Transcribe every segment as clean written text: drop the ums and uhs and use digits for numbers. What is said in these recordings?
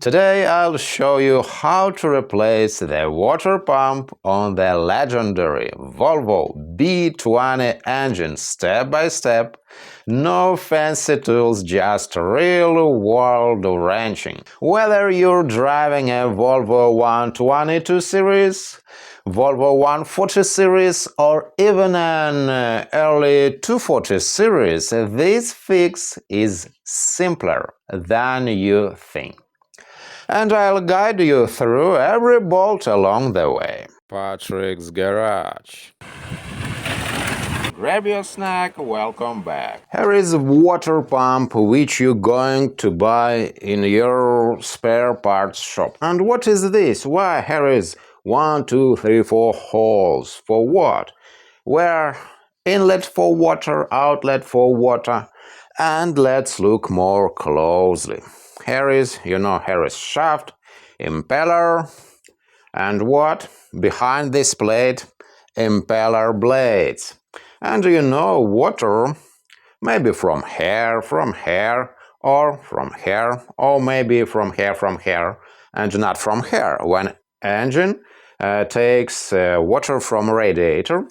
Today I'll show you how to replace the water pump on the legendary Volvo B20 engine step by step. No fancy tools, just real-world wrenching. Whether you're driving a Volvo 122 series, Volvo 140 series or even an early 240 series, this fix is simpler than you think. And I'll guide you through every bolt along the way. Patrick's Garage. Grab your snack, welcome back. Here is a water pump which you're going to buy in your spare parts shop. And what is this? Why, here is 1, 2, 3, 4 holes. For what? Where inlet for water, outlet for water. And let's look more closely. Here is shaft, impeller, and what? Behind this plate, impeller blades. And water, maybe from here, or from here, or maybe from here, and not from here. When engine takes water from radiator,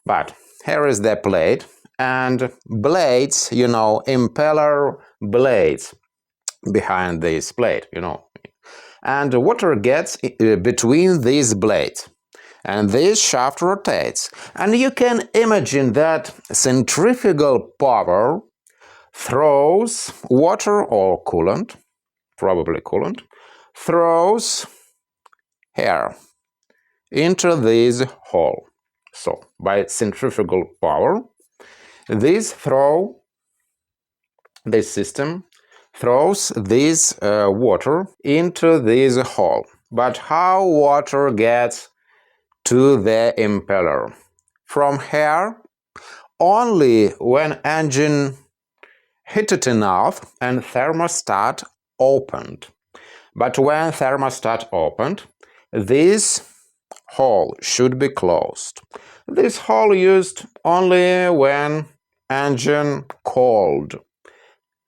but here is the plate, and blades, impeller blades behind this plate, and water gets between these blades, and this shaft rotates, and you can imagine that centrifugal power throws water or coolant, probably coolant, throws air into this hole. So by centrifugal power, this system throws this water into this hole. But how water gets to the impeller? From here, only when engine heated enough and thermostat opened. But when thermostat opened, this hole should be closed. This hole used only when engine cold.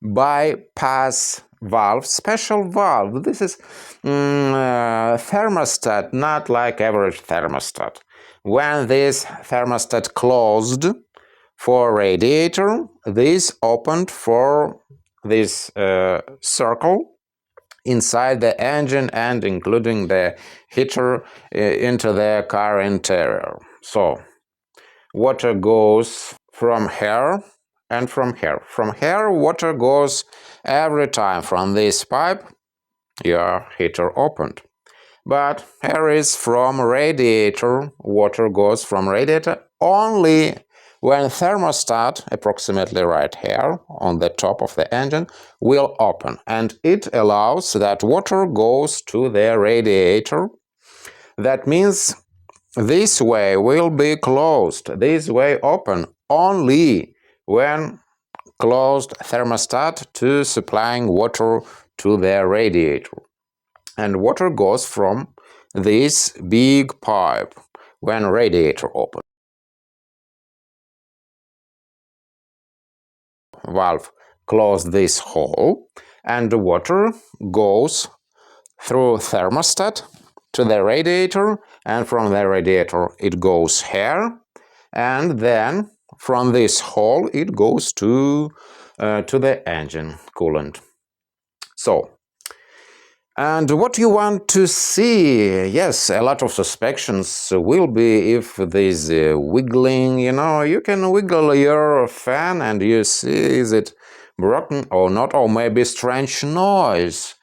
Bypass valve, special valve. This is thermostat, not like average thermostat. When this thermostat closed for radiator, this opened for this circle inside the engine and including the heater into the car interior. So water goes from here and from here. From here, water goes every time from this pipe, your heater opened. But here is from radiator, water goes from radiator only when thermostat, approximately right here on the top of the engine, will open. And it allows that water goes to the radiator. That means this way will be closed, this way open only when closed thermostat to supplying water to the radiator. And water goes from this big pipe when radiator open. Valve close this hole and the water goes through thermostat to the radiator, and from the radiator it goes here, and then from this hole it goes to the engine coolant. So, and what you want to see, yes, a lot of suspicions will be if there's wiggling, you can wiggle your fan and you see is it broken or not, or maybe strange noise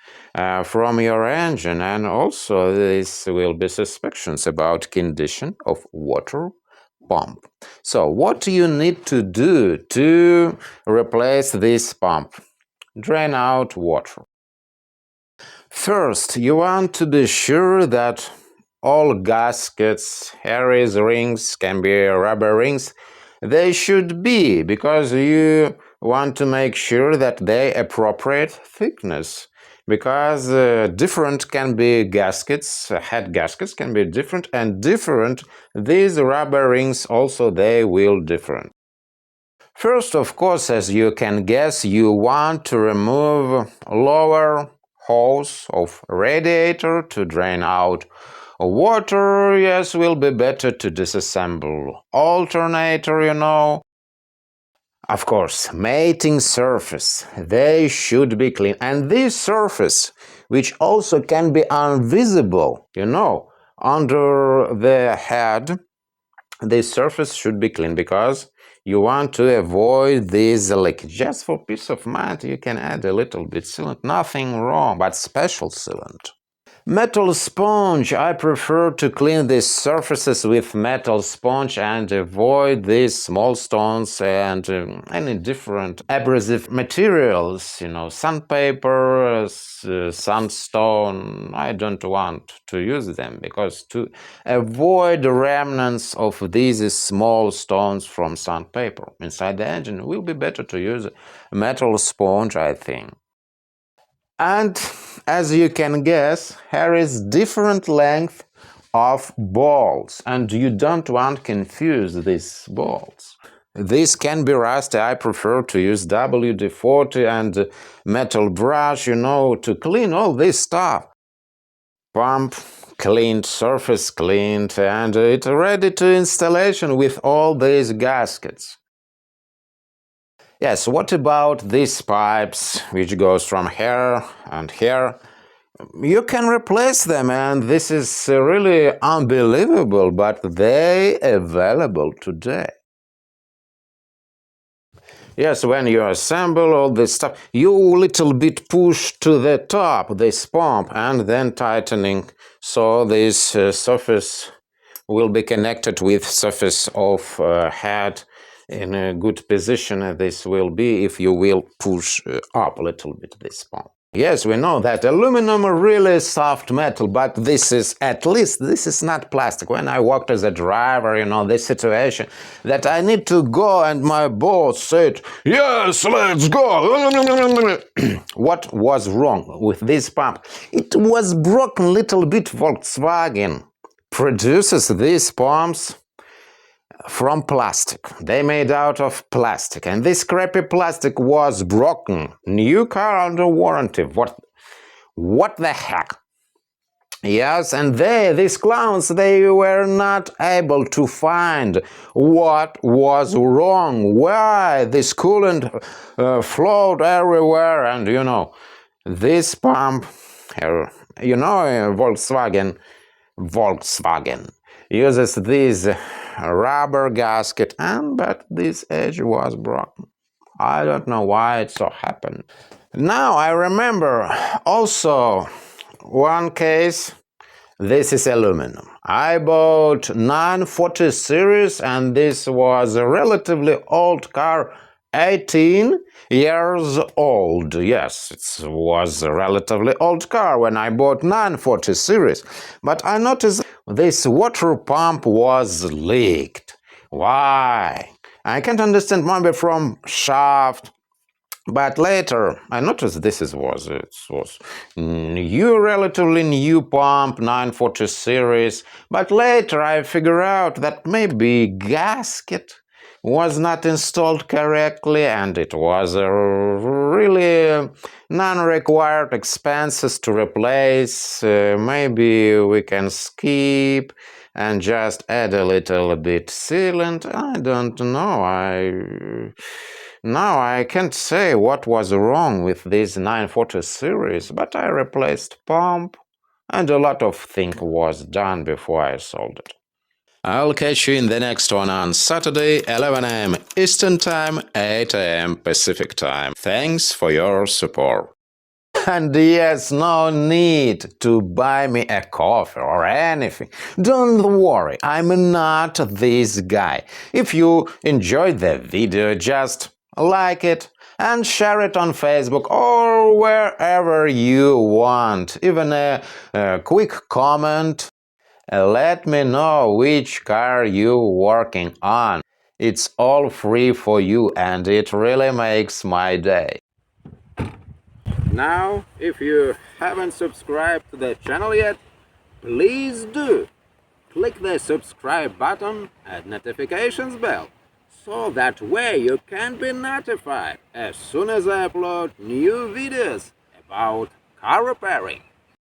from your engine, and also this will be suspicions about condition of water pump. So what do you need to do to replace this pump? Drain out water. First, you want to be sure that all gaskets, Harris rings, can be rubber rings, they should be, because you want to make sure that they appropriate thickness. Because different can be gaskets, head gaskets can be different, and different, these rubber rings also, they will different. First, of course, as you can guess, you want to remove lower hose of radiator to drain out water. Yes, will be better to disassemble alternator. Of course, mating surface, they should be clean. And this surface, which also can be invisible, under the head, this surface should be clean because you want to avoid this leakage. Just for peace of mind, you can add a little bit sealant, nothing wrong, but special sealant. Metal sponge. I prefer to clean these surfaces with metal sponge and avoid these small stones and any different abrasive materials, sandpaper, sandstone. I don't want to use them because to avoid remnants of these small stones from sandpaper inside the engine will be better to use metal sponge, I think. And as you can guess, here is different length of balls, and you don't want to confuse these balls. This can be rusty. I prefer to use WD-40 and metal brush, to clean all this stuff. Pump cleaned, surface cleaned, and it's ready to installation with all these gaskets. Yes, what about these pipes, which goes from here and here? You can replace them, and this is really unbelievable, but they available today. Yes, when you assemble all this stuff, you little bit push to the top this pump and then tightening, so this surface will be connected with surface of head in a good position. This will be if you will push up a little bit this pump. Yes, we know that aluminum really soft metal, but this is not plastic. When I worked as a driver, this situation that I need to go and my boss said, yes, let's go. What was wrong with this pump? It was broken little bit. Volkswagen produces these pumps from plastic. They made out of plastic, and this crappy plastic was broken. New car under warranty. What the heck? Yes, and these clowns, they were not able to find what was wrong, why this coolant flowed everywhere, and this pump, Volkswagen uses this rubber gasket, but this edge was broken. I don't know why it so happened. Now I remember also one case. This is aluminum. I bought 940 series, and this was a relatively old car, 18 years old. Yes, it was a relatively old car when I bought 940 series. But I noticed this water pump was leaked. Why? I can't understand, maybe from shaft. But later, I noticed this was relatively new pump, 940 series. But later I figured out that maybe gasket was not installed correctly, and it was really non-required expenses to replace. Maybe we can skip and just add a little bit sealant. I don't know. Now I can't say what was wrong with this 940 series, but I replaced pump and a lot of things was done before I sold it. I'll catch you in the next one on Saturday, 11 a.m. Eastern Time, 8 a.m. Pacific Time. Thanks for your support. And yes, no need to buy me a coffee or anything. Don't worry, I'm not this guy. If you enjoyed the video, just like it and share it on Facebook or wherever you want. Even a quick comment. Let me know which car you're working on. It's all free for you, and it really makes my day. Now, if you haven't subscribed to the channel yet, please do. Click the subscribe button and notifications bell, so that way you can be notified as soon as I upload new videos about car repairing.